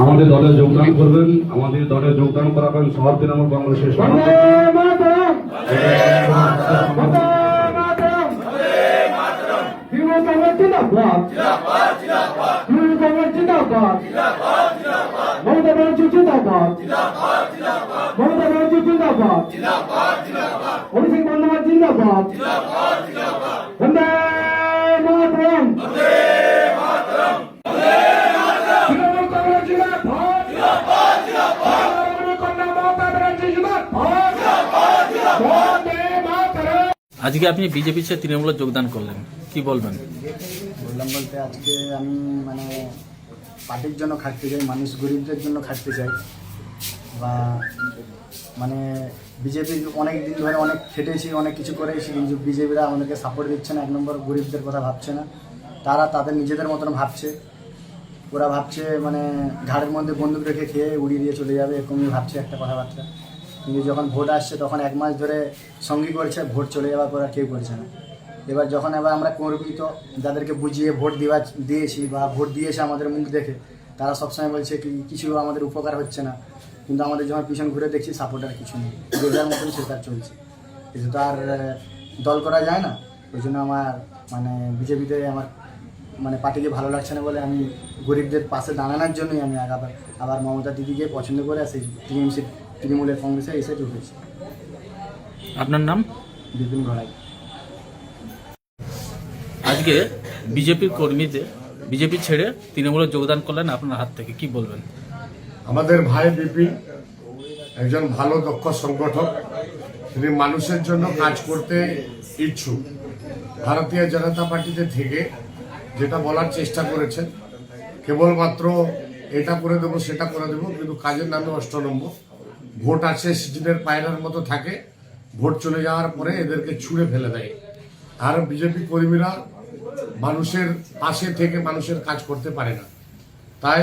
আমাদের দলে যোগদান করবেন। আমাদের দলে যোগদান করাবেন সহ তৃণমূল কংগ্রেসের অভিষেক বন্দ্যোপাধ্যায় জিন্দাবাদ। বন্দে মাতরম। আজকে আপনি বিজেপি ছেড়ে তৃণমূলে যোগদান করলেন, কি বলবেন? বললাম বলতে আজকে আমি মানে পার্টির জন্য খাটতে চাই, মানুষ গরিবদের জন্য খাটতে চাই। বা মানে বিজেপি অনেক দিন ধরে অনেক খেটেছি, অনেক কিছু করেছি, কিন্তু বিজেপিরা আমাদেরকে সাপোর্ট দিচ্ছে না। এক নম্বর গরিবদের কথা ভাবছে না, তারা তাদের নিজেদের মতন ভাবছে। ওরা ভাবছে মানে ঘাড়ের মধ্যে বন্দুক রেখে খেয়ে উড়িয়ে দিয়ে চলে যাবে, এরকমই ভাবছে একটা কথাবার্তা। কিন্তু যখন ভোট আসছে তখন 1 মাস ধরে সঙ্গী করছে, ভোট চলে যাওয়ার পর আর কেউ করছে না। এবার যখন আমরা গর্বিত, যাদেরকে বুঝিয়ে ভোট দিয়েছি বা ভোট দিয়েছে আমাদের মুখ দেখে, তারা সবসময় বলছে কি কিছু আমাদের উপকার হচ্ছে না। কিন্তু আমাদের যখন পিছন ঘুরে দেখছি সাপোর্টার কিছু নেই, যে যার মতন সে তার চলছে, কিছু তো আর দল করা যায় না। ওই জন্য আমার মানে বিজেপিতে আমার মানে পার্টিকে ভালো লাগছে না বলে আমি গরিবদের পাশে দাঁড়ানোর জন্যই আমি আবার মমতা দিদিকে পছন্দ করে সেই তৃণমূলের কংগ্রেসে এসে ঢুকেছি। আপনার নাম? বিপিন ঘড়াই। আজকে বিজেপির কর্মীদের বিজেপি ছেড়ে তৃণমূলে যোগদান করলেন আপনার হাত থেকে, কি বলবেন? আমাদের ভাই বিপিন একজন ভালো দক্ষ সংগঠক, তিনি মানুষের জন্য কাজ করতে ইচ্ছুক। ভারতীয় জনতা পার্টিতে থেকে যেটা বলার চেষ্টা করেছেন, কেবলমাত্র এটা করে দেবো সেটা করে দেবো, কিন্তু কাজের নামে অষ্টনম্বর। ভোট আসে সিজনের পায়রার মতো থাকে, ভোট চলে যাওয়ার পরে এদেরকে ছুঁড়ে ফেলে দেয়। আর বিজেপি কর্মীরা মানুষের পাশে থেকে মানুষের কাজ করতে পারে না। তাই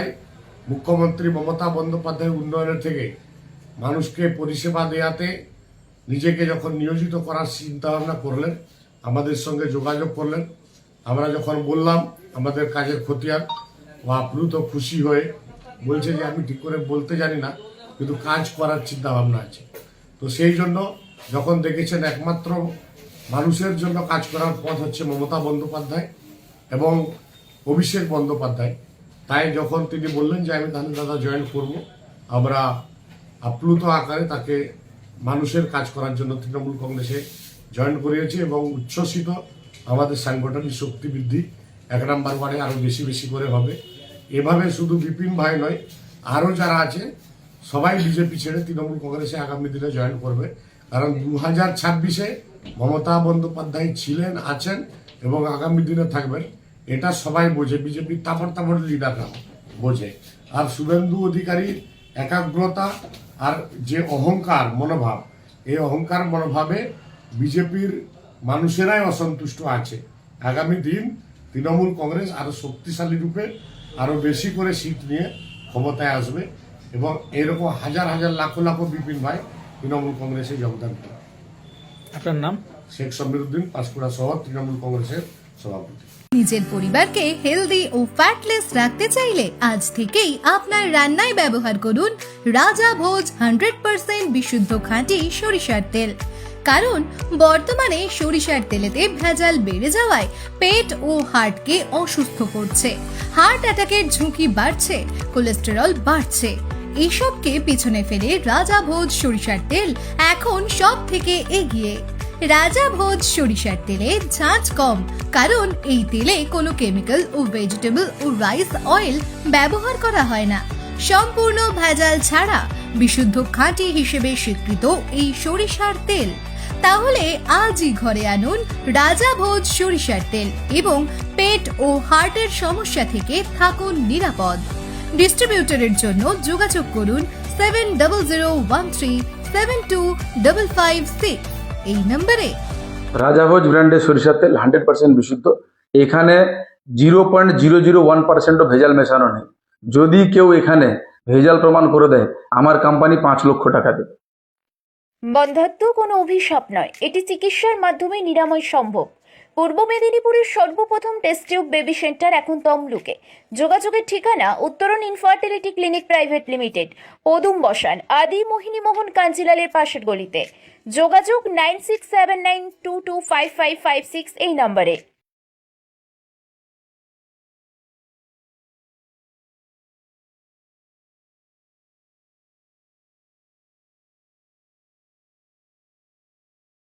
মুখ্যমন্ত্রী মমতা বন্দ্যোপাধ্যায় উন্নয়নের থেকে মানুষকে পরিষেবা দেওয়াতে নিজেকে যখন নিয়োজিত করার চিন্তাভাবনা করলেন, আমাদের সঙ্গে যোগাযোগ করলেন। আমরা যখন বললাম আমাদের কাজের খতিয়ান, ও আপ্লুত খুশি হয়ে বলছে যে আমি ঠিক করে বলতে জানি না, কিন্তু কাজ করার চিন্তাভাবনা আছে। তো সেই জন্য যখন দেখেছেন একমাত্র মানুষের জন্য কাজ করার পথ হচ্ছে মমতা বন্দ্যোপাধ্যায় এবং অভিষেক বন্দ্যোপাধ্যায়, তাই যখন তিনি বললেন যে আমি তাহলে দাদা জয়েন করব, আমরা আপ্লুত আকারে তাকে মানুষের কাজ করার জন্য তৃণমূল কংগ্রেসে জয়েন করিয়েছি এবং উচ্ছ্বসিত। আমাদের সাংগঠনিক শক্তি বৃদ্ধি 1 নম্বর ওয়ার্ডে আরও বেশি বেশি করে হবে। এভাবে শুধু বিপিন ভাই নয়, আরও যারা আছে সবাই বিজেপি ছেড়ে তৃণমূল কংগ্রেসে আগামী দিনে জয়েন করবে। কারণ 2026-এ মমতা বন্দ্যোপাধ্যায় ছিলেন, আছেন এবং আগামী দিনে থাকবেন, এটা সবাই বোঝে। বিজেপির তাপড় লিডাররা বোঝে। আর শুভেন্দু অধিকারীর একাগ্রতা আর যে অহংকার মনোভাব, এই অহংকার মনোভাবে বিজেপির মানুষেরাই অসন্তুষ্ট আছে। আগামী দিন তৃণমূল কংগ্রেস আরও শক্তিশালী রূপে আরও বেশি করে সিট নিয়ে ক্ষমতায় আসবে এবং এরকম হাজার হাজার লাখো লাখো বিপিন ভাই তৃণমূল কংগ্রেসে যোগদান করে। আপনার নাম? শেখ সমীরউদ্দিন, পাঁশকুড়া শহর তৃণমূল কংগ্রেসের সভাপতি। নিজের পরিবারকে হেলদি ও ফ্যাটলেস রাখতে চাইলে আজ থেকেই আপনার রান্নায় ব্যবহার করুন রাজা ভোজ 100% বিশুদ্ধ খাঁটি সরিষার তেল। কারণ বর্তমানে সরিষার তেলেতে ভেজাল বেড়ে যাওয়ায় পেট ও হার্টকে অসুস্থ করছে, হার্ট অ্যাটাকের ঝুঁকি বাড়ছে, কোলেস্টেরল বাড়ছে। এসবকে পিছনে ফেলে রাজা ভোজ সরিষার তেল এখন সব থেকে এগিয়ে। রাজা ভোজ সরিষার তেলে ঝাঁঝ কম, কারণ এই তেলে কোনো কেমিক্যাল ও ভেজিটেবল ও রাইস অয়েল ব্যবহার করা হয় না। সম্পূর্ণ ভেজাল ছাড়া বিশুদ্ধ খাঁটি হিসেবে স্বীকৃত এই সরিষার তেল। তাহলে আজই ঘরে আনুন রাজা ভোজ সরিষার তেল এবং পেট ও হার্টের সমস্যা থেকে থাকুন নিরাপদ। ডিস্ট্রিবিউটরের জন্য যোগাযোগ করুন 7013725556 এই নম্বরে। রাজাভোজ ব্র্যান্ডের সরিষার তেল 100% বিশুদ্ধ। এখানে 0.001% ভেজাল মেশানো নেই। যদি কেউ এখানে ভেজাল প্রমাণ করে দেয়, আমার কোম্পানি 5 লক্ষ টাকা দেবে। বন্ধ্যাত্ব কোনো অভিশাপ নয়, এটি চিকিৎসার মাধ্যমে নিরাময় সম্ভব। পূর্ব মেদিনীপুরের সর্বপ্রথম টেস্ট টিউব বেবি সেন্টার এখন তমলুকে। যোগাযোগের ঠিকানা উত্তরণ ইনফার্টিলিটি ক্লিনিক প্রাইভেট লিমিটেড, পদুম বসান, আদি মোহিনী মোহন কাঞ্জিলালের পাশের গলিতে। যোগাযোগ 9679225556 এই নম্বরে।